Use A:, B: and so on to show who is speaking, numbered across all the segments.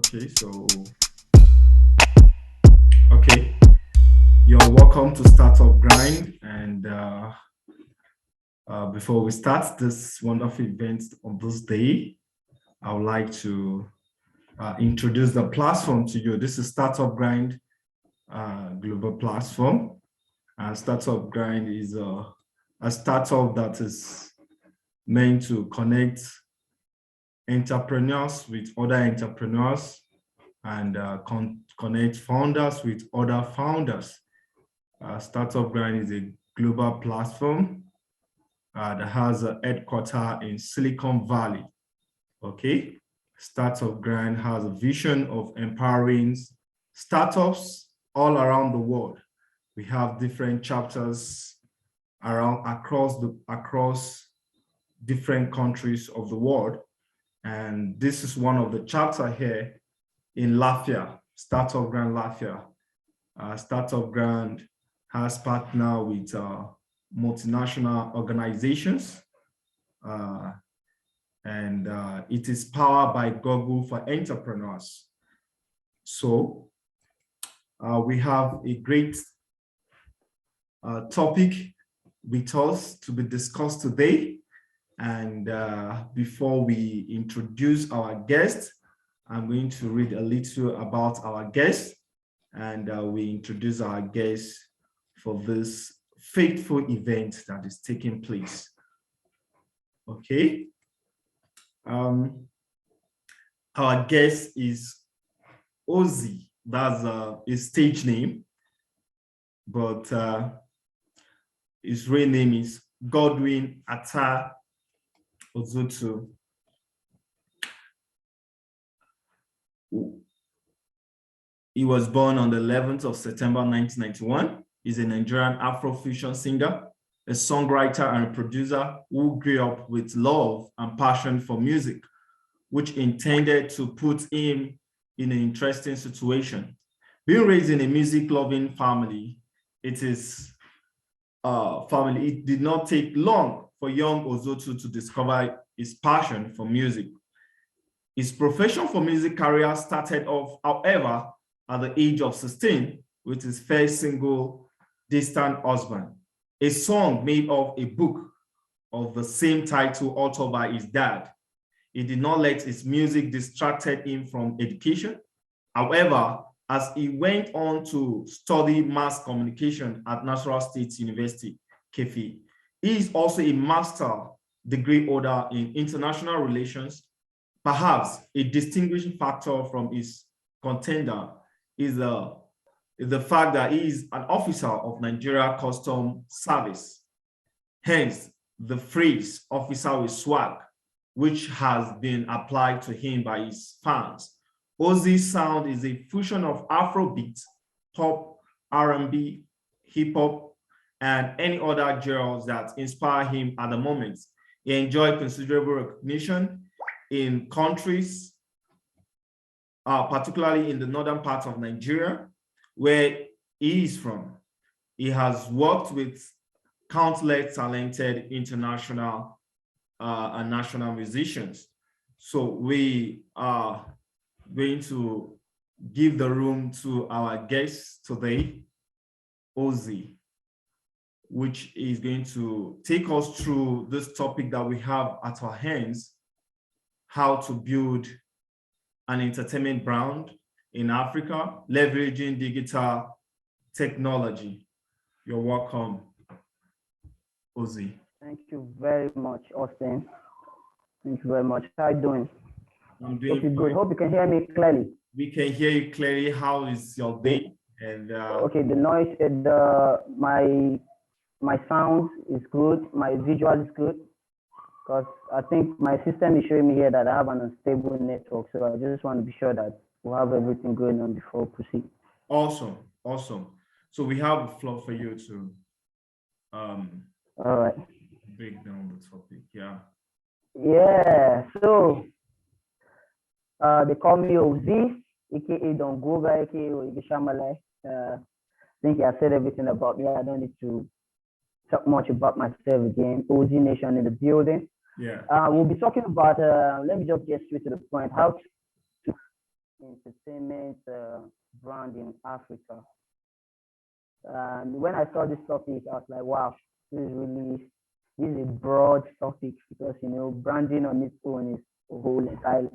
A: Okay, okay, you're welcome to Startup Grind. And before we start this wonderful event on this day, I would like to introduce the platform to you. This is Startup Grind global platform. Startup Grind is a startup that is meant to connect entrepreneurs with other entrepreneurs and connect founders with other founders. Startup Grind is a global platform that has a headquarters in Silicon Valley. Okay, Startup Grind has a vision of empowering startups all around the world. We have different chapters across different countries of the world, and this is one of the chapters here in Lafia, Startup Grind Lafia. Startup Grind has partnered with multinational organizations, and it is powered by Google for entrepreneurs. So we have a great topic with us to be discussed today. And before we introduce our guest, I'm going to read a little about our guest, and we introduce our guest for this fateful event that is taking place. Okay. Our guest is Ozee. That's his stage name, but his real name is Godwin Attah Ozee. He was born on the 11th of September 1991. He's a Nigerian Afrofusion singer, a songwriter and a producer who grew up with love and passion for music, which intended to put him in an interesting situation. Being raised in a music-loving family, it did not take long for young Ozee to discover his passion for music. His profession for music career started off, however, at the age of 16 with his first single, Distant Husband, a song made of a book of the same title authored by his dad. He did not let his music distracted him from education. However, as he went on to study mass communication at National State University, Kefi, he is also a master degree holder in international relations. Perhaps a distinguishing factor from his contender is the fact that he is an officer of Nigeria Custom Service. Hence, the phrase officer with swag, which has been applied to him by his fans. Ozee's sound is a fusion of Afrobeat, pop, R&B, hip hop, and any other genres that inspire him at the moment. He enjoyed considerable recognition in countries, particularly in the northern part of Nigeria, where he is from. He has worked with countless talented international and national musicians. So we are going to give the room to our guest today, Ozee, which is going to take us through this topic that we have at our hands, how to build an entertainment brand in Africa, leveraging digital technology. You're welcome, Ozee.
B: Thank you very much, Austine. Thank you very much. How are you doing?
A: I'm doing
B: Hope you're good. Hope you can hear me clearly.
A: We can hear you clearly. How is your day? And
B: okay, the noise, my sound is good. My visual is good. Because I think my system is showing me here that I have an unstable network. So I just want to be sure that we'll have everything going on before we proceed.
A: Awesome. So we have a floor for you to
B: all right,
A: break down the topic.
B: Yeah. So they call me Ozee, aka Don Goga, aka Igishamale. I think I said everything about me. I don't need to talk much about myself again. Ozee Nation in the building.
A: Yeah.
B: We'll be talking about, let me just get straight to the point, how to entertainment brand in Africa. And when I saw this topic, I was like, wow, this is a broad topic because, you know, branding on its own is a whole entire,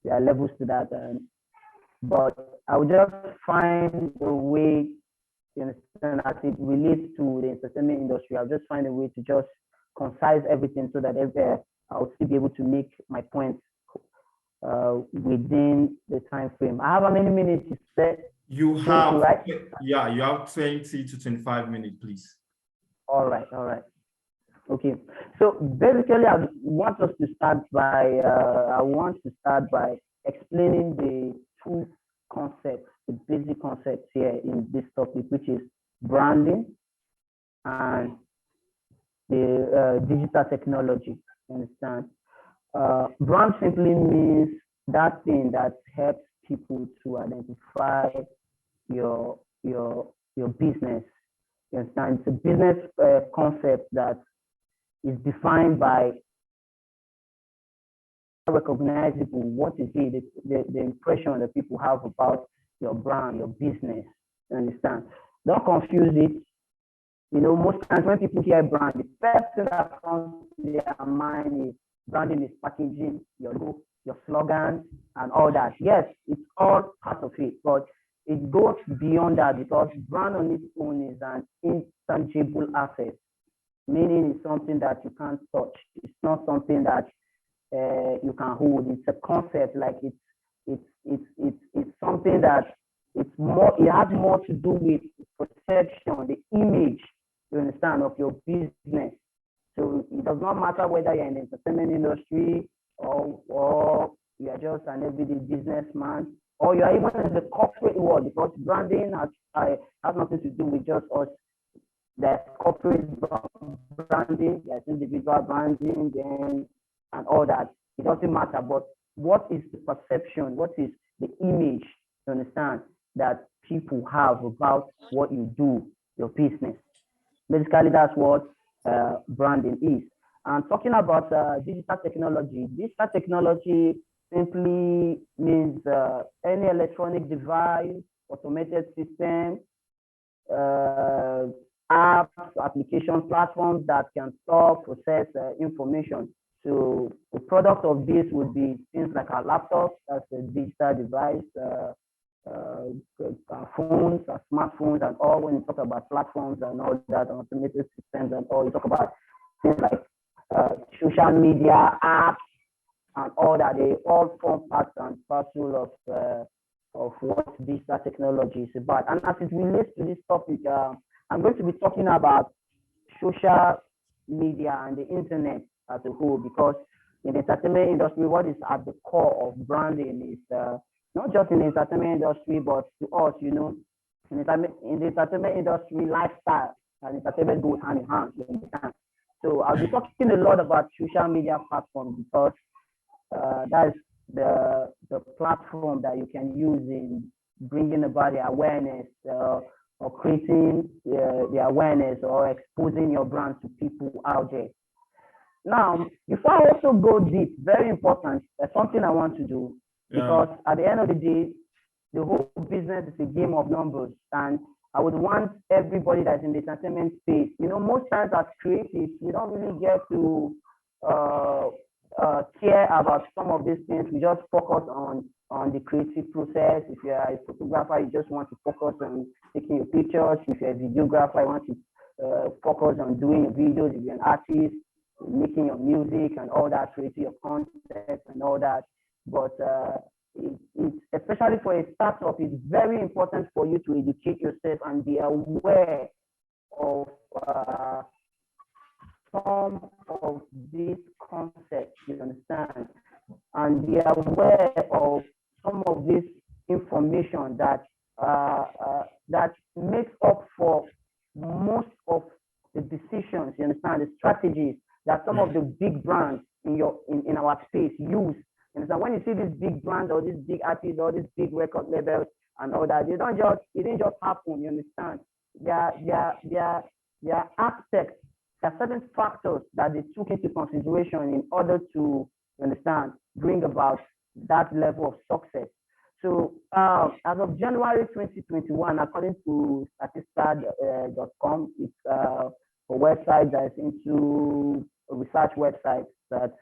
B: there are levels to that. But I would just find a way, you understand, as it relates to the entertainment industry, I'll just find a way to just concise everything so that I'll still be able to make my points within the time frame. I have how many minutes you said?
A: You have, right? Yeah, you have 20 to 25 minutes, please.
B: All right. Okay. So basically, I want us to start by, explaining the two concepts, the basic concepts here in this topic, which is branding and the digital technology. You understand? Brand simply means that thing that helps people to identify your business. You understand? It's a business concept that is defined by recognizable. What is it? The impression that people have about your brand, your business. You understand? Don't confuse it. You know, most times when people hear brand, the first thing that comes to their mind is branding is packaging, your logo, your slogan, and all that. Yes, it's all part of it, but it goes beyond that because brand on its own is an intangible asset, meaning it's something that you can't touch. It's not something that you can hold. It's a concept, like it's something that it's more. It has more to do with perception, the image, you understand, of your business. So it does not matter whether you're in the entertainment industry or you are just an everyday businessman, or you are even in the corporate world, because branding has nothing to do with just us. There's corporate branding, there's individual branding, and all that. It doesn't matter, but what is the perception? What is the image, you understand, that people have about what you do, your business? Basically, that's what branding is. And talking about digital technology simply means any electronic device, automated system, apps, application platforms that can store, process information. So the product of this would be things like our laptops, that's a digital device, phones, smartphones, and all. When you talk about platforms and all that, automated systems and all, you talk about things like social media, apps, and all that. They all form part and parcel of what digital technology is about. And as it relates to this topic, I'm going to be talking about social media and the internet as a whole, because in the entertainment industry, what is at the core of branding is not just in the entertainment industry, but to us, you know, in the entertainment industry, lifestyle and entertainment goes hand in hand. You understand? So I'll be talking a lot about social media platforms because that's the platform that you can use in bringing about the awareness or creating the awareness or exposing your brand to people out there. Now, before I also go deep, very important, there's something I want to do, because at the end of the day, the whole business is a game of numbers, and I would want everybody that's in the entertainment space, you know, most times as creatives, we don't really get to care about some of these things. We just focus on the creative process. If you're a photographer, you just want to focus on taking your pictures. If you're a videographer, you want to focus on doing your videos. If you're an artist, making your music and all that, creating your content and all that. But it's especially for a startup, it's very important for you to educate yourself and be aware of some of these concepts, you understand, and be aware of some of this information that that makes up for most of the decisions, you understand, the strategies that some of the big brands in our space use. And so when you see these big brands or these big artists or these big record labels and all that, it didn't just happen, you understand. There are aspects, there are certain factors that they took into consideration in order to, you understand, bring about that level of success. So as of January 2021, according to statista.com, it's a website that's into a research website that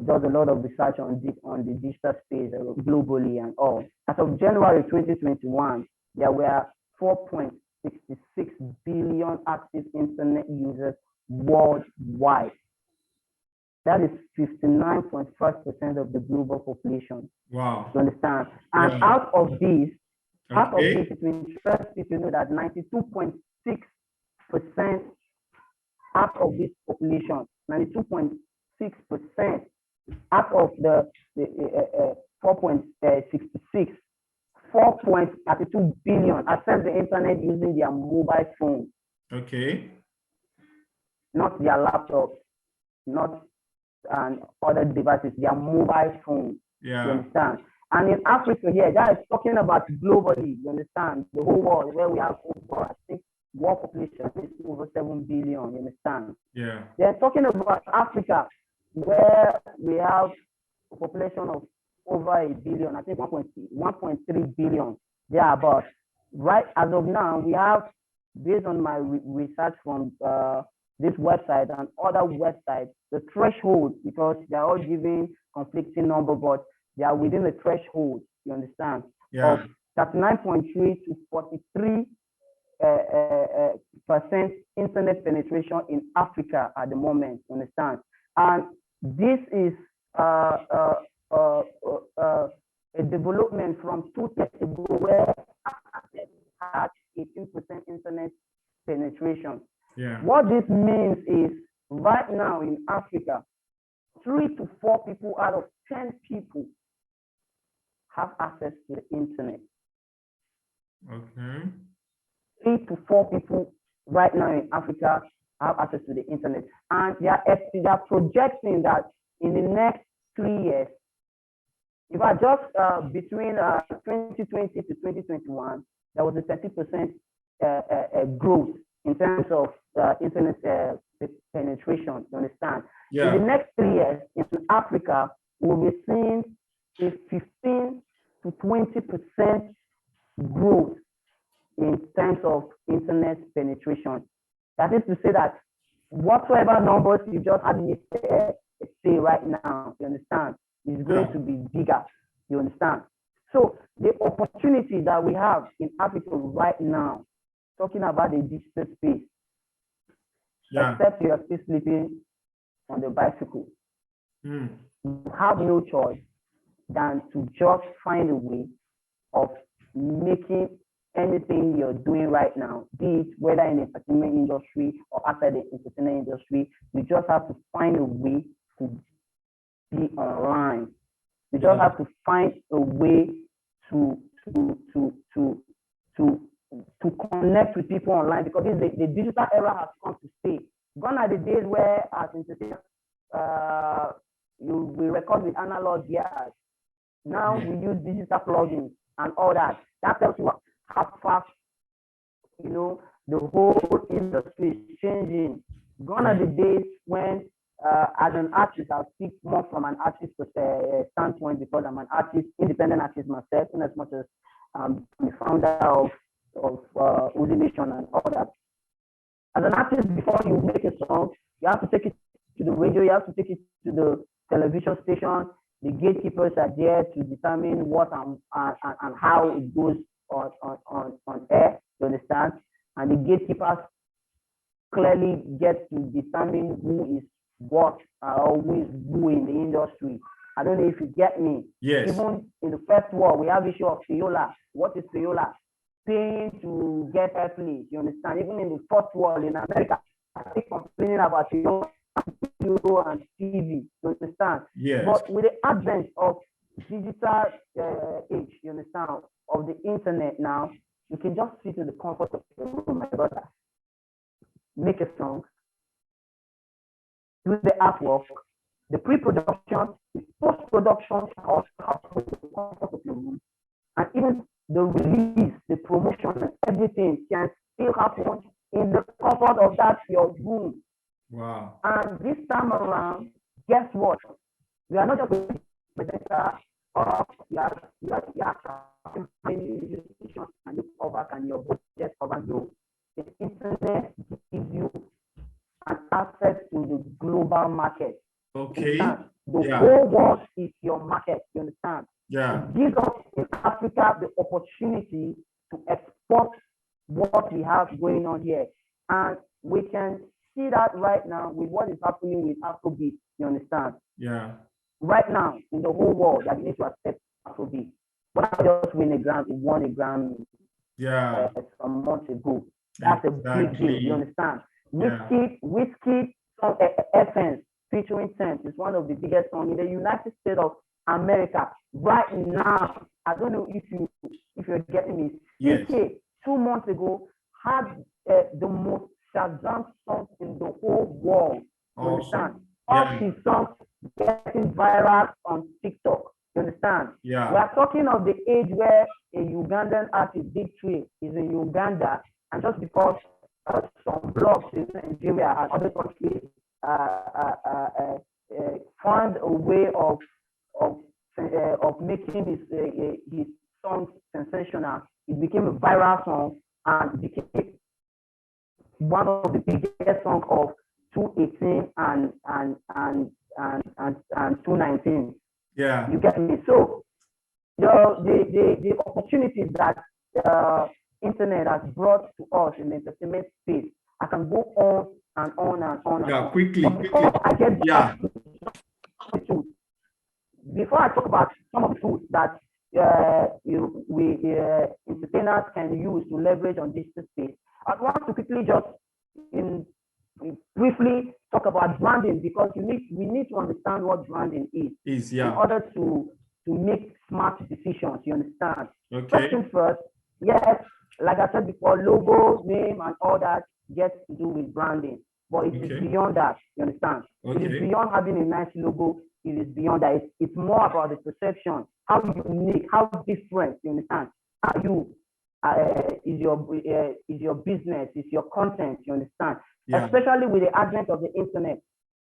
B: does a lot of research on the digital space globally and all. As of January 2021, there were 4.66 billion active internet users worldwide. That is 59.5% of the global population.
A: Wow.
B: You understand? And
A: Yeah.
B: out of this,
A: Okay.
B: it will interest you to know that 92.6% out of this population, 92.6% out of the 4.66, 4.32 billion access the internet using their mobile phone,
A: Okay.
B: not their laptop, not other devices, their mobile phone.
A: Yeah.
B: You understand? And in Africa here, that is talking about globally, you understand? The whole world, where we have over, I think, world population is over 7 billion, you understand?
A: Yeah.
B: They're talking about Africa, where we have a population of over a billion, I think 1.3 billion, thereabouts. Right as of now, we have, based on my research from this website and other websites, the threshold, because they're all giving conflicting number, but they are within the threshold, you understand,
A: Yeah.
B: of 39.3 to 43% internet penetration in Africa at the moment, you understand? And this is a development from 2 years ago, where had 18% internet penetration.
A: Yeah.
B: What this means is, right now in Africa, 3 to 4 people out of 10 people have access to the internet.
A: Okay.
B: 3 to 4 people right now in Africa have access to the internet. And they are projecting that in the next 3 years, if I just between 2020 to 2021, there was a 30% growth in terms of internet penetration, you understand?
A: Yeah.
B: In the next 3 years, in Africa, we'll be seeing a 15 to 20% growth in terms of internet penetration. That is to say that whatever numbers you just had me say right now, you understand, is going to be bigger, you understand? So the opportunity that we have in Africa right now, talking about the digital space, except you are still sleeping on the bicycle, you have no choice than to just find a way of making anything you're doing right now, be it whether in the entertainment industry or outside the entertainment industry, you just have to find a way to be online. You just have to find a way to connect with people online, because the digital era has come to stay. Gone are the days where, as entertainers, you will record with analog gears. Now we use digital plugins and all that. That tells you how fast, you know, the whole industry is changing. Gone are the days when, as an artist, I'll speak more from an artist standpoint, because I'm an artist, independent artist myself, in as much as I'm the founder of Ozee Nation and all that. As an artist, before you make a song, you have to take it to the radio, you have to take it to the television station. The gatekeepers are there to determine what and how it goes on air, you understand? And the gatekeepers clearly get to determine who is what or who is who in the industry. I don't know if you get me.
A: Yes.
B: Even in the first world, we have issue of payola. What is payola? Paying to get airplay, you understand? Even in the first world, in America, I keep complaining about payola and TV, you understand?
A: Yes.
B: But with the advent of digital age, you understand, of the internet now, you can just sit in the comfort of your room, my brother, make a song, do the artwork, the pre-production, the post-production, also happen in the comfort of your room, and even the release, the promotion, and everything can still happen in the comfort of that your room.
A: Wow.
B: And this time around, guess what? We are not just a presenter and you cover, can your budget cover you? The internet gives you an access to the global market.
A: Okay.
B: The whole world is your market. You understand?
A: Yeah.
B: It gives us in Africa the opportunity to export what we have going on here, and we can see that right now with what is happening with Afrobeat. You understand?
A: Yeah.
B: Right now in the whole world, that need to accept Afrobeat. But I just won a Grammy.
A: Yeah.
B: Some months ago. That's
A: exactly.
B: a big deal. You understand?
A: Yeah.
B: Whiskey song Essence featuring Sense is one of the biggest songs in the United States of America right now. I don't know if you're getting me.
A: Yes.
B: 2 months ago had the most Shazam songs in the whole world. You understand? All his songs getting viral on TikTok. You understand?
A: Yeah.
B: We are talking of the age where a Ugandan artist, Big Tree, is in Uganda, and just because some blogs in Nigeria and other countries found a way of making his songs sensational, it became a viral song and became one of the biggest songs of 2018 and 2019.
A: Yeah.
B: You get me? So the opportunities that internet has brought to us in the entertainment space, I can go on and on and on.
A: Yeah, quickly.
B: Before I talk about some of the tools that entertainers can use to leverage on this space, I want to quickly just briefly talk about branding, because we need to understand what branding is in order to make smart decisions. You understand?
A: Okay.
B: First things first, yes, like I said before, logo, name, and all that gets to do with branding, but it is beyond that. You understand?
A: Okay.
B: It is beyond having a nice logo. It is beyond that. It's more about the perception, how unique, how different. You understand? How you is your business, is your content. You understand?
A: Yeah.
B: Especially with the advent of the internet.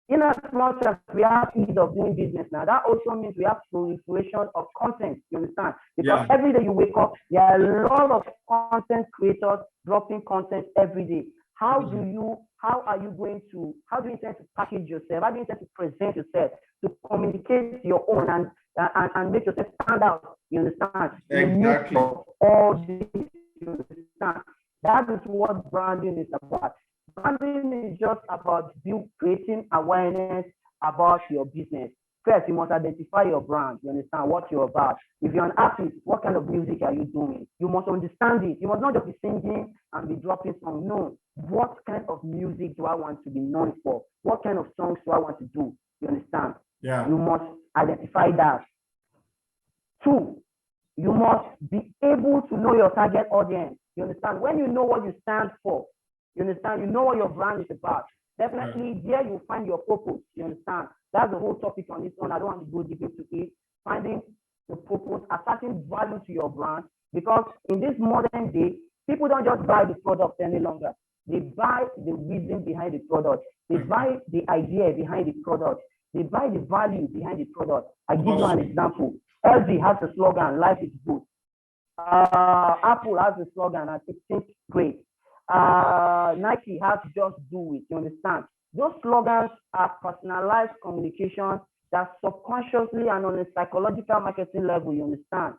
B: In as much as we have ease of doing business now, that also means we have proliferation of content. You understand? Because every day you wake up, there are a lot of content creators dropping content every day. How do you intend to package yourself? How do you intend to present yourself to communicate your own and make yourself stand out? You understand?
A: Exactly.
B: All this, you understand? That is what branding is about. Branding is just about creating awareness about your business. First, you must identify your brand. You understand what you're about. If you're an artist, what kind of music are you doing? You must understand it. You must not just be singing and be dropping songs. No. What kind of music do I want to be known for? What kind of songs do I want to do? You understand?
A: Yeah.
B: You must identify that. 2, you must be able to know your target audience. You understand? When you know what you stand for, you understand? You know what your brand is about. Definitely, there you find your purpose. You understand? That's the whole topic on this one. I don't want to go deep into it. Finding the purpose, attaching value to your brand, because in this modern day, people don't just buy the product any longer. They buy the reason behind the product. They buy the idea behind the product. They buy the value behind the product. I give you an example. LG has the slogan, "Life is good." Apple has the slogan, "I think great." Nike has "Just do it." You understand? Those slogans are personalized communication that subconsciously and on a psychological marketing level, you understand,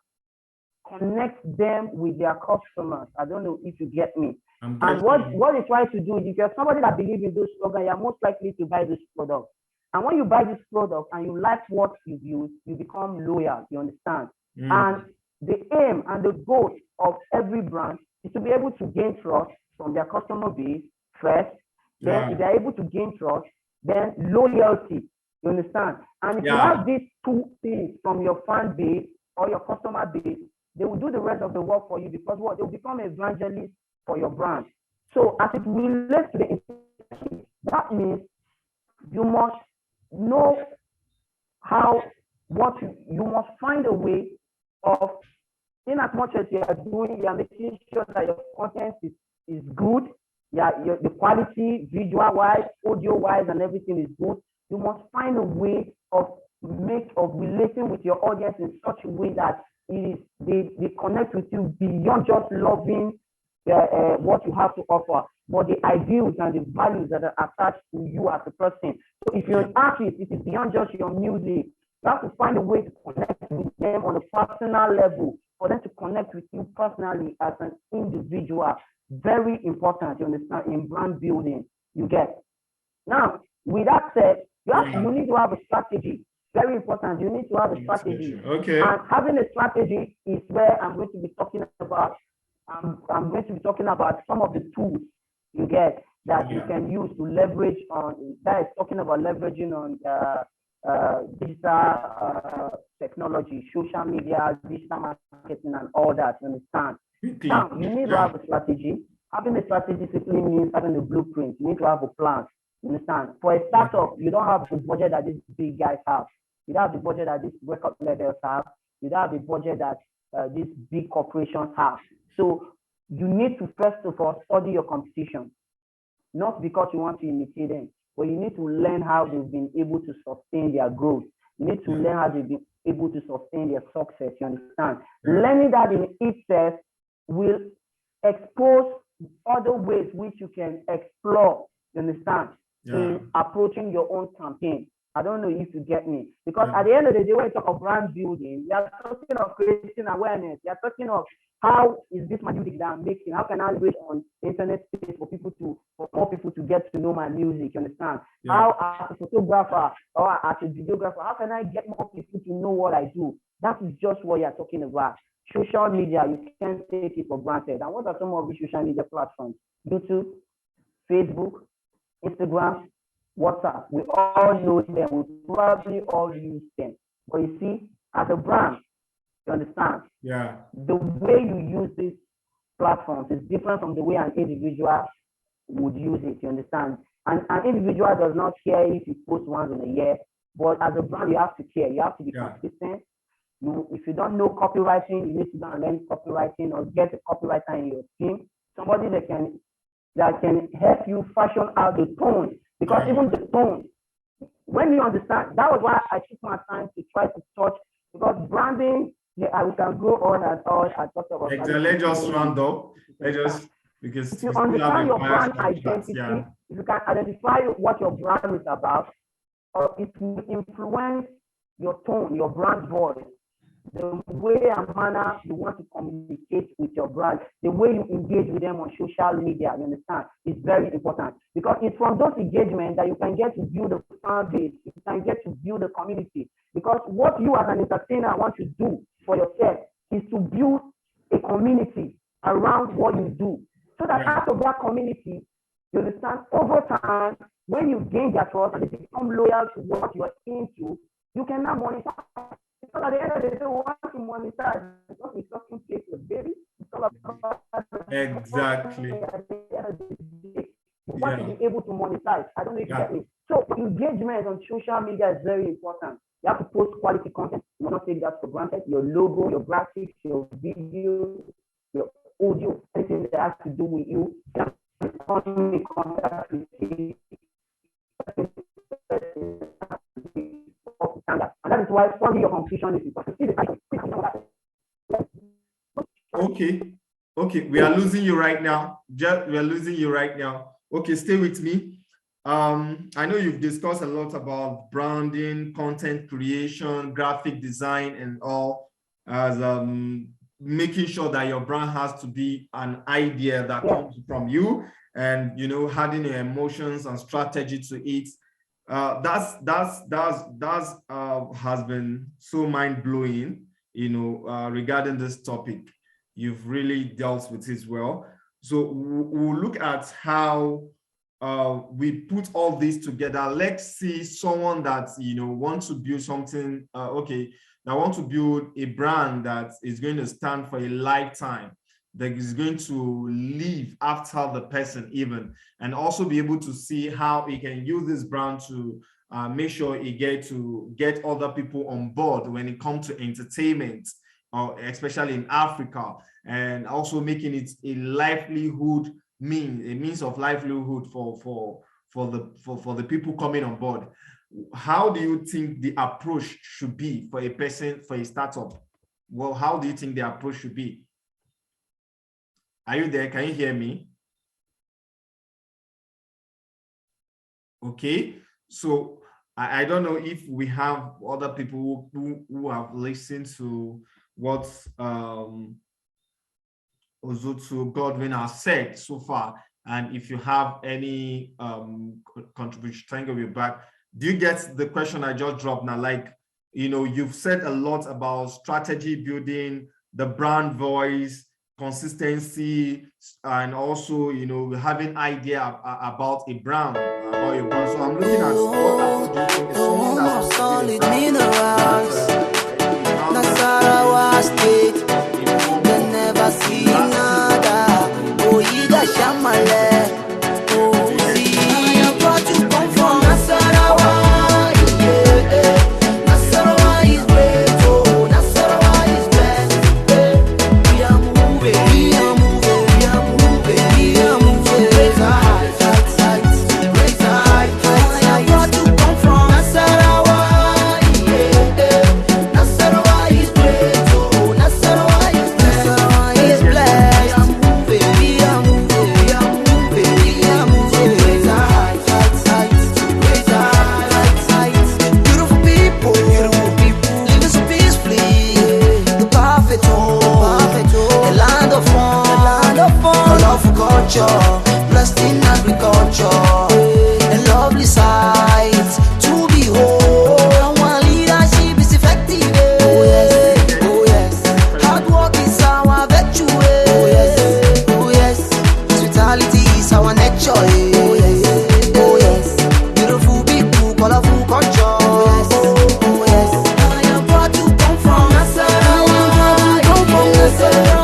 B: connect them with their customers. I don't know if you get me. And what they try to do is, if you're somebody that believes in those slogans, you're most likely to buy this product. And when you buy this product and you like what you use, you become loyal. You understand? And the aim and the goal of every brand is to be able to gain trust from their customer base first. Then if they're able to gain trust, then loyalty. You understand? And if you have these 2 things from your fan base or your customer base, they will do the rest of the work for you, because what? They'll become evangelists for your brand. So as it relates to the industry, that means you must know you must find a way of, in as much as you are making sure that your content is good, the quality, visual wise, audio wise, and everything is good. You must find a way of make or relation with your audience in such a way that they connect with you beyond just loving what you have to offer, but the ideals and the values that are attached to you as a person. So if you're an artist, it is beyond just your music. You have to find a way to connect with them on a personal level, for them to connect with you personally as an individual. Very important, you understand, in brand building, you get. Now, with that said, you need to have a strategy. Very important, you need to have a strategy.
A: Okay.
B: And having a strategy is where I'm going to be talking about. I'm going to be talking about some of the tools you get that you can use to leverage on. That is talking about leveraging on digital technology, social media, digital marketing, and all that. You understand? Now, you need to have a strategy. Having a strategy simply means having a blueprint. You need to have a plan. You understand? For a startup, you don't have the budget that these big guys have. You don't have the budget that these record labels have. You don't have the budget that these big corporations have. So you need to first of all study your competition, not because you want to imitate them, but you need to learn how they've been able to sustain their growth. You need to learn how they've been able to sustain their success. You understand? Learning that in itself will expose other ways which you can explore. You understand? In approaching your own campaign. I don't know if you get me. Because at the end of the day, when you talk of brand building, we are talking of creating awareness. We are talking of how is this my music that I'm making? How can I reach on the internet space for more people to get to know my music? You understand? How as a photographer or as a videographer, how can I get more people to know what I do? That is just what you're talking about. Social media, you can't take it for granted. And what are some of the social media platforms? YouTube, Facebook, Instagram, WhatsApp. We all know them. We probably all use them. But you see, as a brand, you understand? The way you use these platforms is different from the way an individual would use it. You understand? And an individual does not care if you post once in a year, but as a brand, you have to care. You have to be consistent. If you don't know copywriting, you need to learn copywriting or get a copywriter in your team, somebody that can help you fashion out the tone. Because even the tone, when you understand, that was why I took my time to try to touch, because branding, we can go on and on and talk about
A: it. Let's just round up. Because
B: if you understand your brand identity, if you can identify what your brand is about, or it will influence your tone, your brand voice, the way and manner you want to communicate with your brand, the way you engage with them on social media, you understand, is very important. Because it's from those engagements that you can get to build a fan base, you can get to build a community. Because what you as an entertainer want to do for yourself is to build a community around what you do. So that out of that community, you understand, over time, when you gain their trust and they become loyal to what you are into, you can now monetize. Because at the end of the day, once you monetize, it's not a place for baby. It's all about
A: exactly.
B: You want to be able to monetize. I don't know if you get me. So engagement on social media is very important. You have to post quality content. You will not take that for granted. Your logo, your graphics, your video, your audio, anything that has to do with you. You have to come in contact with you. And that is why funding your competition is important.
A: Okay, we are losing you right now. We are losing you right now. Okay, stay with me. I know you've discussed a lot about branding, content creation, graphic design, and all, as making sure that your brand has to be an idea that comes from you, and adding your emotions and strategy to it. That's has been so mind-blowing, regarding this topic. You've really dealt with it well. So we'll look at how we put all this together. Let's see someone that wants to build something, that wants to build a brand that is going to stand for a lifetime, that is going to live after the person even, and also be able to see how he can use this brand to make sure he get other people on board when it comes to entertainment, especially in Africa, and also making it a livelihood means of livelihood for for the people coming on board. How do you think the approach should be for a person, for a startup? Well, how do you think the approach should be? Are you there? Can you hear me? Okay, so I don't know if we have other people who have listened to what Ozee Godwin has said so far, and if you have any contribution, thank you, back. Do you get the question I just dropped now? Like, you know, you've said a lot about strategy building, the brand voice, consistency, and also, you know, having idea about a brand, about your brand. So I'm looking at what do you think is someone that's solid minerals. Nasarawa State, they never see nada. Oh, you got Shamale. Blessed in agriculture, a lovely sight to behold. Our leadership is effective. Oh yes, oh yes. Hard work is our virtue. Oh yes, oh yes. Hospitality is our nature. Oh yes, oh yes. Beautiful people, colorful culture. Oh yes, oh yes. I am proud to come from Nasarawa. Come from Nasarawa.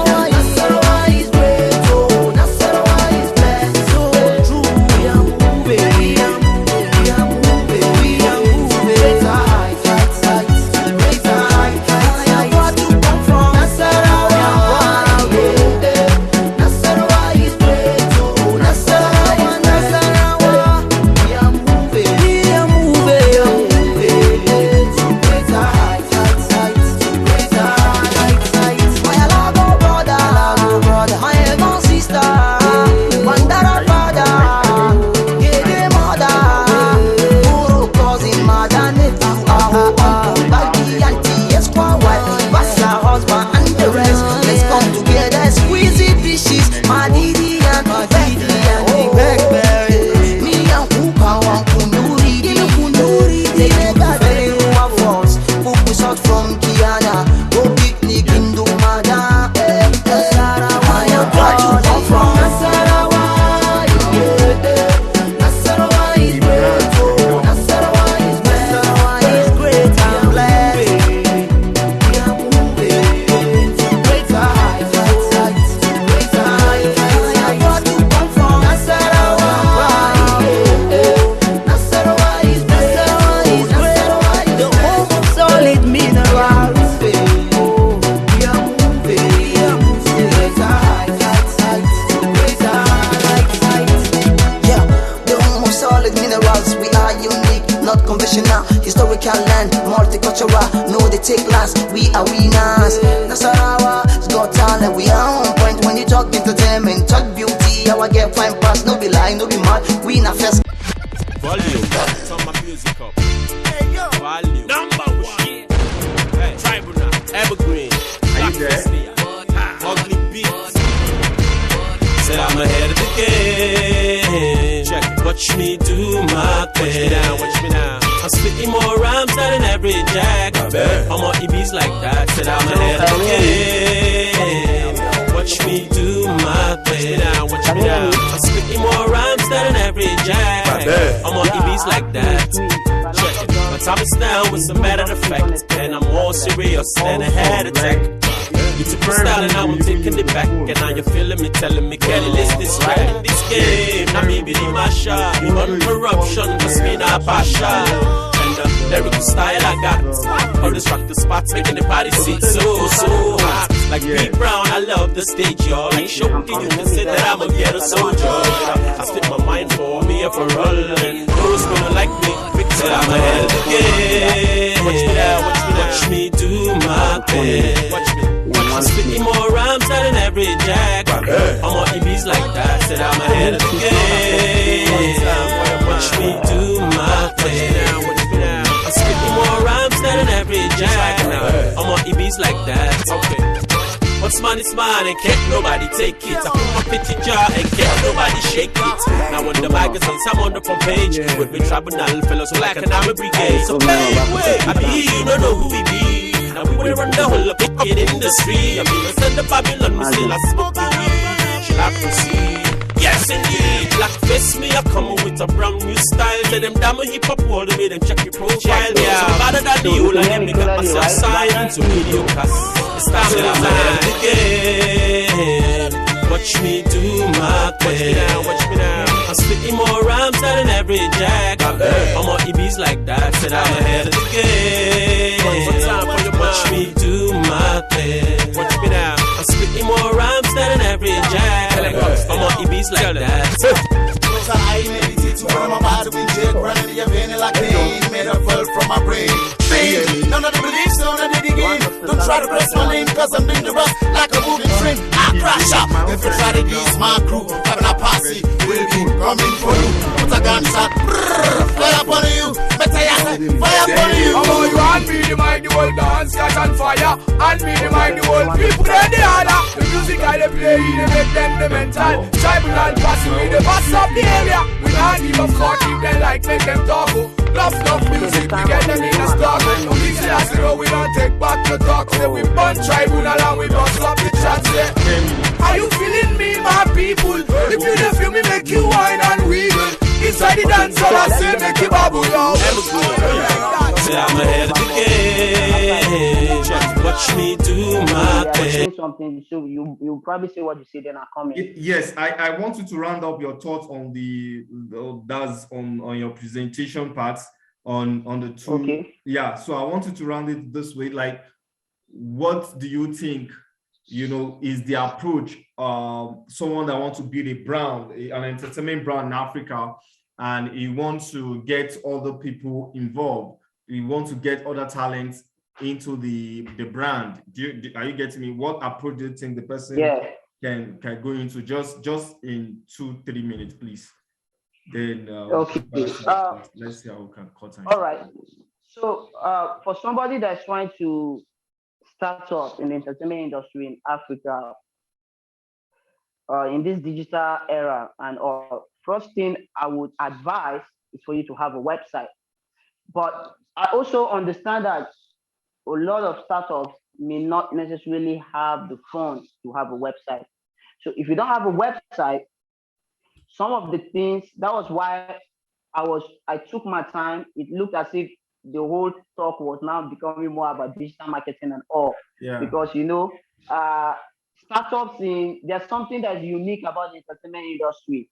A: Historical land, multicultural, no they take last, we are winners. Nasarawa's got talent, we are on point. When you talk entertainment, talk beauty, our get fine pass, no be lie, no be mad, we na first.
C: Volume, turn my music up. Hey yo, volume, number one. Hey, Tribunal, Evergreen, Ugly Beats. Said I'm ahead of the game. Check it, watch me do my thing. Watch me now. I'm spitting more rhymes than an average jack. I'm on EBs like that. Said I'm ahead of the game. Watch me do my thing. Watch me now. I'm spitting more rhymes than an average jack. I'm on EBs like that. Check it. My time is down with some added effect, and I'm more serious than a head attack. You took my style and now I'm taking it back. And now you're feeling me, telling me, Kelly, let's this right in this game. Now me be the masha, me on corruption, just me not passion. And the lyrical style I got, all this rock the spots, making the party seat so hot. Like Pete Brown, I love the stage, y'all. Like Shoki, you can say that I'm a ghetto soldier. I spit my mind for me and for all. And those who don't like me, say I'm ahead of the game. Watch me now, watch me do my thing. Watch me. I'm spitting more rhymes than an average jack. I'm on EBs like that, said I'm ahead of the game. Watch me do my thing. I'm spitting more rhymes than an average jack. I'm on EBs like that. Okay. What's mine is mine and can't nobody take it. I put my pitchy jar and can't nobody shake it. Now on the magazines, I'm on the front page with me tribunal fellows who like an army brigade. So wait, I be, you don't know who we be. Now we will run the whole of it industry. I mean, send the Babylon, we still a smoky weed. She'll have to see. Yes, indeed. Black face me, I come with a brand new style. Tell them damn hip hop all the way, them check your profile. Yeah, so better than the whole and them make up myself sign to mediocres. It's time to ahead of the game. Watch me do my thing. Watch me now. I'm spitting more rhymes than an average jack. I'm on EBs like that. Said I'm ahead of the game. Watch me do my thing. Watch me now. I'm spitting more rhymes than an average jack. I'm on EBs like that.
D: I meditate to when I'm about to be J running the vein like pain made a fall from my brain. Pain, none of the beliefs, none of the digging. Don't try to press my lane, cause I'm dangerous like a moving train. I crash up. If you try to diss my crew, having a posse will be coming for you. Put a gunshot, fire upon you. Better yet, fire upon you.
E: Oh, you and me, the mic, the whole dance catch on fire. And me, the mic, the whole people, they the other. The music I they play, they make them the mental. Tribunal posse, we the boss of the area. We not give a fuck if they like, make them talk. Love music, we get them in a stock. No reason as you know, we don't take back the talk. Say we burn tribunal and we bust up the chat. Say, are you feeling me, my people? If you don't feel me, make you whine and wiggle. Inside the dance hall, I say make you bubble, yo.
C: Say I'm ahead of the game. Watch me do my thing.
B: Something, so you probably say what you say, then I come in.
A: Yes, I want you to round up your thoughts on that's on your presentation parts on the two.
B: Okay.
A: Yeah, so I want you to round it this way. Like, what do you think, is the approach someone that wants to build a brand, an entertainment brand in Africa, and he wants to get other people involved, he wants to get other talents into the brand. Are you getting me? What approach do you think the person can go into? Just in 2-3 minutes, please. Then
B: okay.
A: Let's see how we can cut time.
B: All right. So for somebody that's trying to start up in the entertainment industry in Africa, in this digital era, and first thing I would advise is for you to have a website. But I also understand that a lot of startups may not necessarily have the funds to have a website. So if you don't have a website, some of the things, that was why I took my time. It looked as if the whole talk was now becoming more about digital marketing and all.
A: Yeah.
B: Because startups, there's something that's unique about the entertainment industry.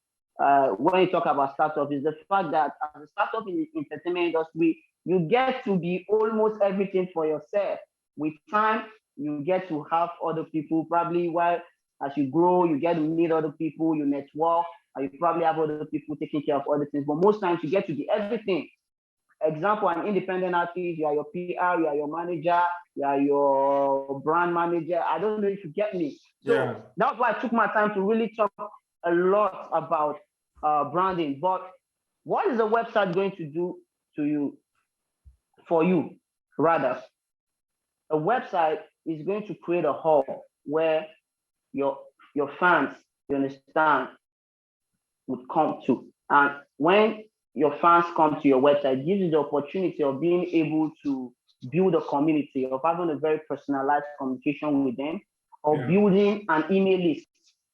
B: When you talk about startups, is the fact that as a startup in the entertainment industry, you get to be almost everything for yourself. With time, you get to have other people, probably while as you grow, you get to meet other people, you network, and you probably have other people taking care of other things. But most times you get to be everything. Example, an independent artist, you are your PR, you are your manager, you are your brand manager. I don't know if you get me. So that's why I took my time to really talk a lot about branding. But what is a website going to do to you? For you, rather, a website is going to create a hub where your fans, you understand, would come to. And when your fans come to your website, it gives you the opportunity of being able to build a community, of having a very personalized communication with them, or building an email list,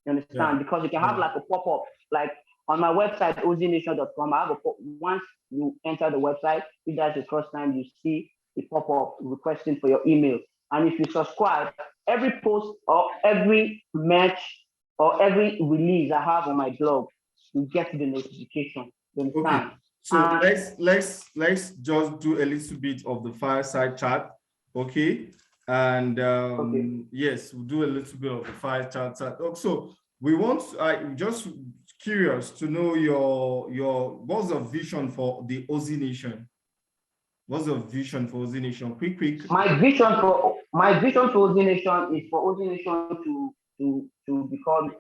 B: you understand? Because you can have like a pop-up, like on my website, ozenation.com, I have once you enter the website, if that's the first time you see a pop-up requesting for your email. And if you subscribe, every post or every match or every release I have on my blog, you get the notification. You understand?
A: Okay. So let's just do a little bit of the fireside chat. Okay. And
B: Okay.
A: yes, we'll do a little bit of the fire chat. So we want, I'm just curious to know your what's the vision for the Ozee Nation? What's the vision for Ozee Nation? Quick.
B: My vision for Ozee Nation is for Ozee Nation to become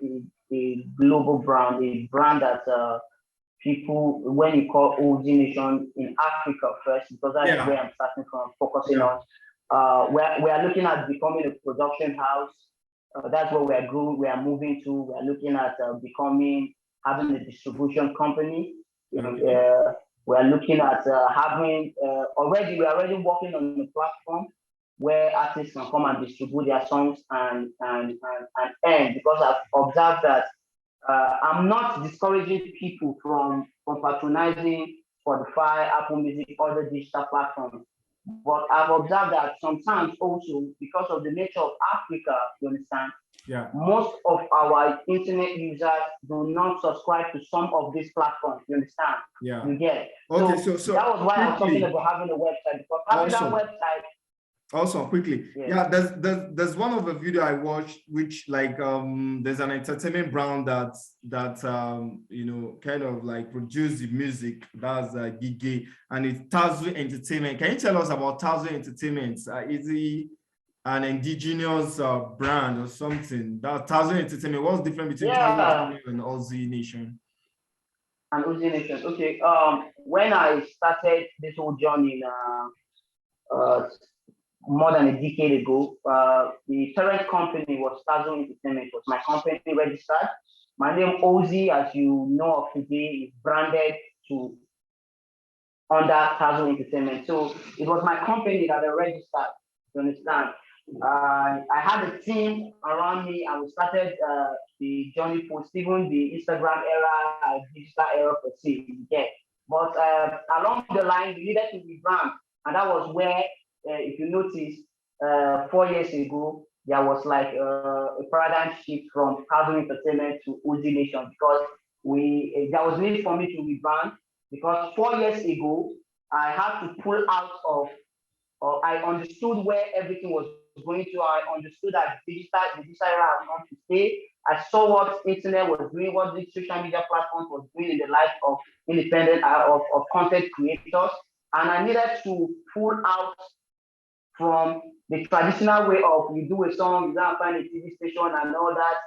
B: a global brand, a brand that people, when you call Ozee Nation in Africa first, because that's where I'm starting from, focusing on. We are looking at becoming a production house. That's what we are going. We are moving to. We are looking at having a distribution company.
A: Okay.
B: We are looking at having we are already working on a platform where artists can come and distribute their songs and earn, because I've observed that I'm not discouraging people from patronizing Spotify, Apple Music, other digital platforms. But I've observed that sometimes also, because of the nature of Africa, you understand, most of our internet users do not subscribe to some of these platforms, you understand? You get.
A: Okay,
B: so that was why I'm talking about having a website, because having that website.
A: Also, quickly, there's one of the video I watched, which like there's an entertainment brand that kind of like produce the music. That's Gigi, and it's Tazu Entertainment. Can you tell us about Tazu Entertainment? Is it an indigenous brand or something? That Tazu Entertainment. What's different between Tazu Entertainment and Ozee Nation?
B: And Ozee Nation. Okay. When I started this whole journey more than a decade ago, the parent company was Tazu Entertainment. It was my company registered. My name Ozee, as you know of today, is branded under Tazu Entertainment. So it was my company that I registered. You understand? I had a team around me, and we started the journey post, even the Instagram era, digital era per se. But along the line, we needed to rebrand, and that was where. If you notice, 4 years ago, there was like a paradigm shift from Tazu Entertainment to Ozee Nation, because there was need for me to rebrand, because 4 years ago, I had to pull out of, or I understood where everything was going to. I understood that the digital era was going to stay. I saw what internet was doing, what the social media platforms was doing in the life of independent of content creators, and I needed to pull out from the traditional way of you do a song, you go and find a TV station and all that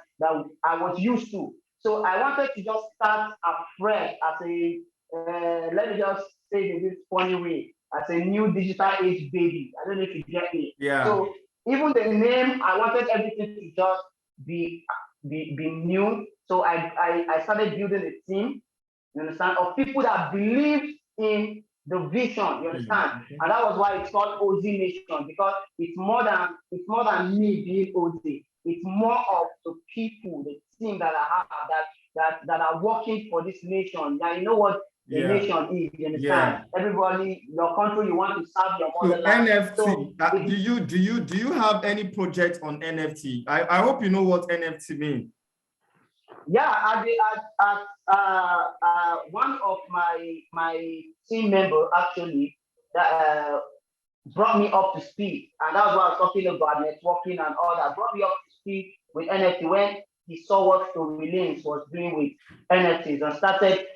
B: I was used to. So I wanted to just start afresh as a, let me just say it in this funny way, as a new digital age baby. I don't know if you get me. So even the name, I wanted everything to just be new. So I started building a team, you understand, of people that believe in the vision, you understand? And that was why it's called Ozee Nation, because it's more than me being Ozee. It's more of the people, the team that I have that are working for this nation. Now you know what the nation is, you understand? Everybody, your country, you want to serve your motherland.
A: NFT. Do you have any project on NFT? I hope you know what NFT means.
B: Yeah, one of my team member actually brought me up to speed, and that was what I was talking about, networking and all that. Brought me up to speed with NFT when he saw what Story Lanes was doing with NFTs, and started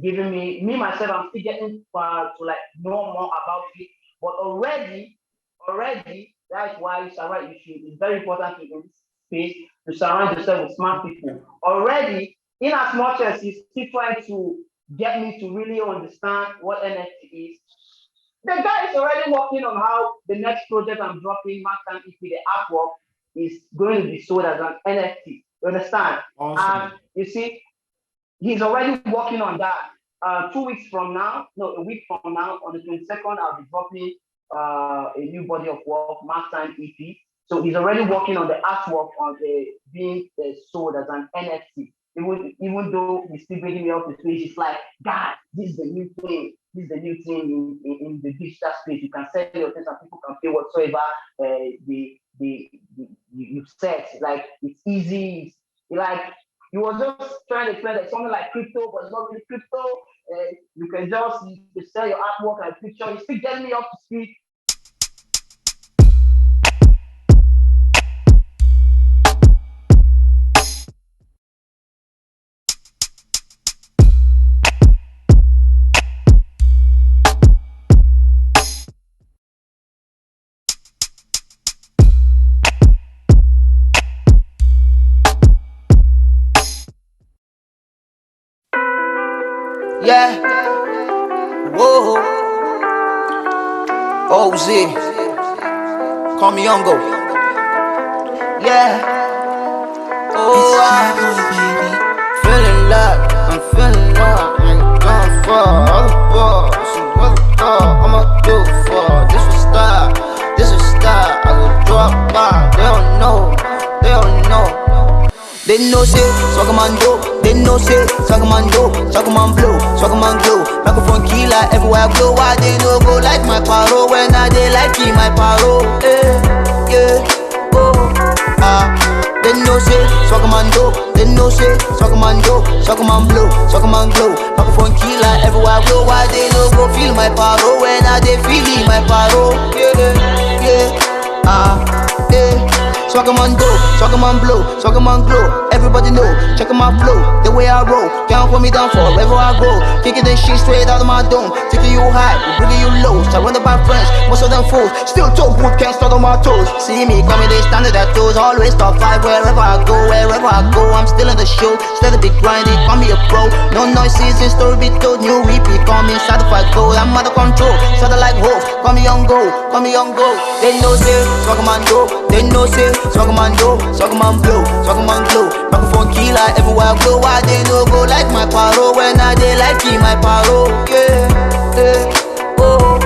B: giving me myself. I'm still getting to like know more about it, but already, that's why it's very important in this space to surround yourself with smart people. Already, in as much as he's still trying to get me to really understand what NFT is, the guy is already working on how the next project I'm dropping, Master EP, the artwork, is going to be sold as an NFT. You understand?
A: Awesome.
B: And you see, he's already working on that. 2 weeks from now, no, a week from now, on the 22nd, I'll be dropping a new body of work, Master EP. So he's already working on the artwork on being sold as an NFT. Even though he's still bringing me up to space, it's like, God, this is the new thing. This is the new thing in the digital space. You can sell your things and people can pay whatsoever you set. Like, it's easy. It's like, you were just trying to explain that something like crypto, but it's not really crypto. You can just sell your artwork and picture. You're still getting me up to speed.
F: Yeah. Whoa. Ozee. Call me Youngo. Yeah. Oh, feeling love. I'm feeling love. I ain't gone for all the balls. What the fuck I'ma do for this was star. This was star. I will drop by. They don't know. They don't know. They know say, Swagaman they know say, Swagaman blow, Swagaman glow. Microphone killer everywhere I blow. Why they no go like my paro when I they like my paro? Yeah, oh, they know say, Swagaman they know say, Swagaman blow, Swagaman glow. Microphone killer everywhere I blow. Why they no go feel my paro when I they feel my paro? Yeah, yeah. Swagaman blow, Swagaman glow. Everybody know, check my flow, the way I roll. Can't put me down forever I go. Kicking this shit straight out of my dome. Taking you high, bringing you low. Surrounded by friends, most of them fools. Still talk good, can't start on my toes. See me coming, they standing at toes. Always top 5 wherever I go, I'm still in the show. Steady big grinding, call me a pro. No noise season, story be told. New repeat, call me certified gold. I'm out of control, started like wolf. Call me Youngo, call me Youngo. They know say, Swagaman they know say, Swagaman Swagaman blow, Swagaman glow. Microphone killer everywhere I blow. Why they no go like my paro when I they like my paro? Yeah, oh,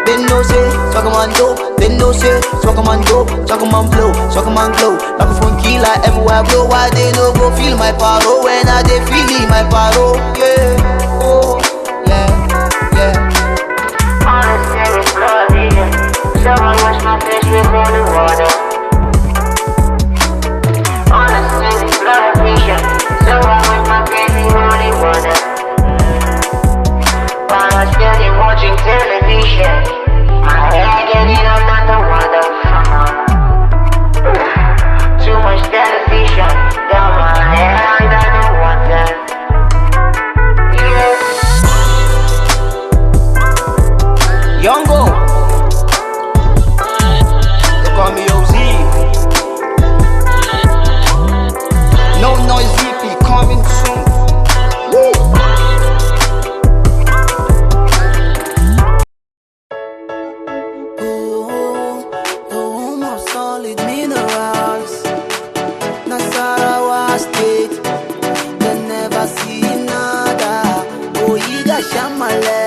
F: they know say, Swagaman they know say, Swagaman Swagaman blow, Swagaman glow. Microphone killer everywhere I blow. Why they no go feel my paro when I they feel my paro? Yeah, oh, yeah.
G: Honestly, it's bloody. Someone wash my face with holy water. Honestly, it's bloody. So I wash my face with holy water. While I'm still watching television, my head getting up not the wonder. Too much television, got my head under the water. Yeah.
F: Youngo, they call me Ozee. No noise repeat coming soon. Woo. Oh, more solid minerals. Nasarawa State, they never see nada. Oh, you got Shamale.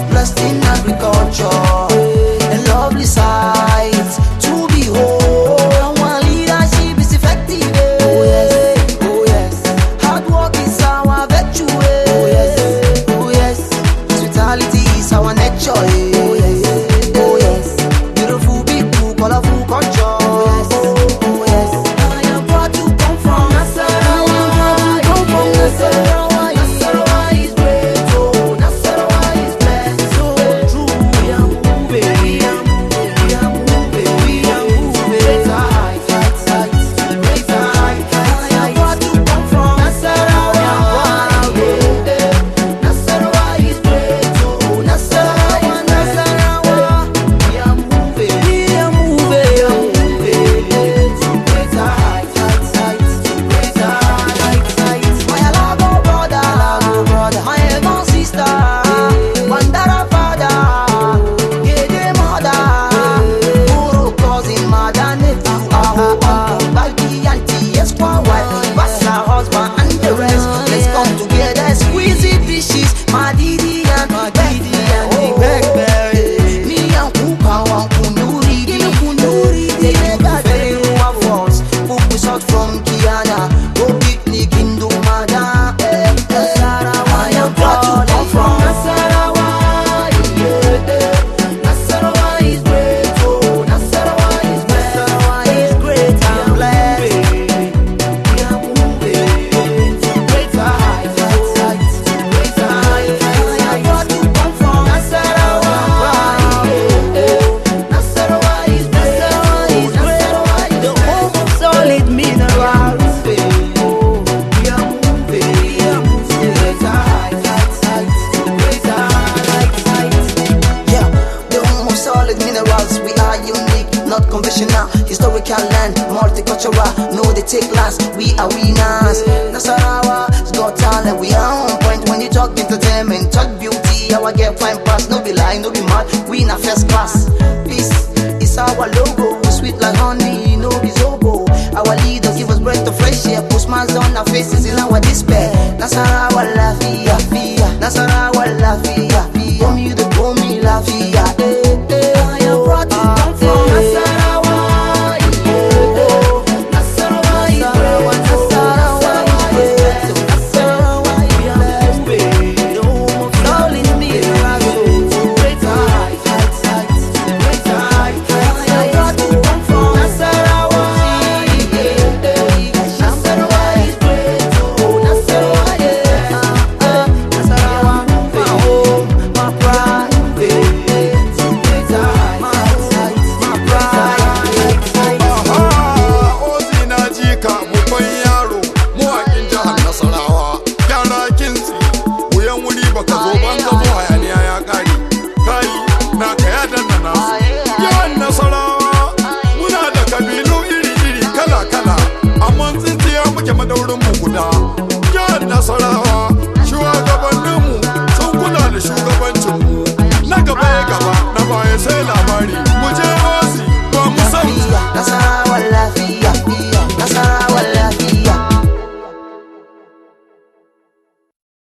F: Blessed in agriculture, a lovely sight to behold. Our leadership is effective. Oh yes, oh yes. Hard work is our virtue. Oh yes, oh yes. Hospitality is our nature. Oh yes, oh yes. Beautiful people, colorful culture. Oh yes, oh yes. I am proud to come from Nasarawa. Nasarawa is great. Oh, Nasarawa is blessed. natural, no they take last. We are winners. Nasarawa's got talent, we are on point. When you talk entertainment, talk beauty, our get fine pass. No be lie, no be mad, we in a first class. Peace is our logo, sweet like honey, no be zobo. Our leader give us breath of fresh air, put smiles on our faces in our despair. Nasarawa Lafia, Nasarawa